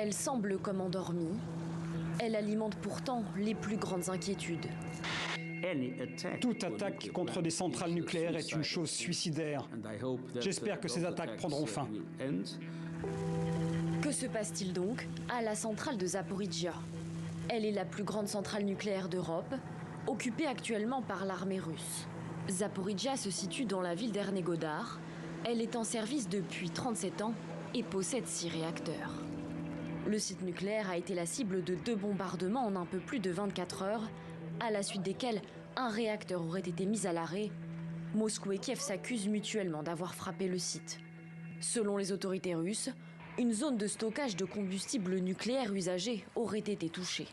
Elle semble comme endormie. Elle alimente pourtant les plus grandes inquiétudes. Toute attaque contre des centrales nucléaires est une chose suicidaire. J'espère que ces attaques prendront fin. Que se passe-t-il donc à la centrale de Zaporijia? Elle est la plus grande centrale nucléaire d'Europe, occupée actuellement par l'armée russe. Zaporijia se situe dans la ville d'Ernegodar. Elle est en service depuis 37 ans et possède 6 réacteurs. Le site nucléaire a été la cible de 2 bombardements en un peu plus de 24 heures, à la suite desquels un réacteur aurait été mis à l'arrêt. Moscou et Kiev s'accusent mutuellement d'avoir frappé le site. Selon les autorités russes, une zone de stockage de combustible nucléaire usagé aurait été touchée.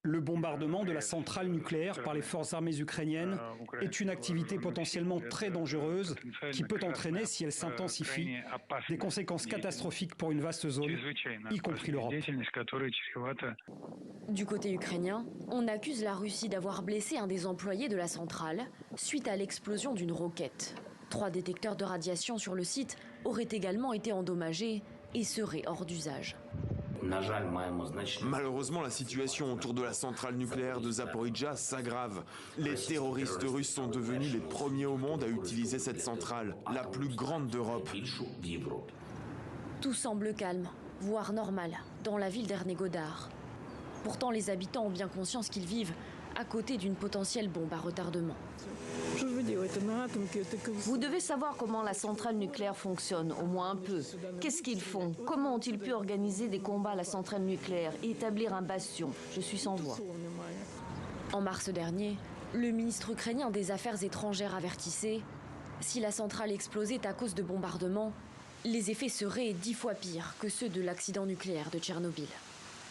Le bombardement de la centrale nucléaire par les forces armées ukrainiennes est une activité potentiellement très dangereuse qui peut entraîner, si elle s'intensifie, des conséquences catastrophiques pour une vaste zone, y compris l'Europe. Du côté ukrainien, on accuse la Russie d'avoir blessé un des employés de la centrale suite à l'explosion d'une roquette. 3 détecteurs de radiation sur le site auraient également été endommagés et seraient hors d'usage. Malheureusement, la situation autour de la centrale nucléaire de Zaporijia s'aggrave. Les terroristes russes sont devenus les premiers au monde à utiliser cette centrale, la plus grande d'Europe. Tout semble calme, voire normal, dans la ville d'Ernegodar. Pourtant, les habitants ont bien conscience qu'ils vivent à côté d'une potentielle bombe à retardement. Vous devez savoir comment la centrale nucléaire fonctionne, au moins un peu. Qu'est-ce qu'ils font? Comment ont-ils pu organiser des combats à la centrale nucléaire et établir un bastion? Je suis sans voix. En mars dernier, le ministre ukrainien des Affaires étrangères avertissait « Si la centrale explosait à cause de bombardements, les effets seraient 10 fois pires que ceux de l'accident nucléaire de Tchernobyl ».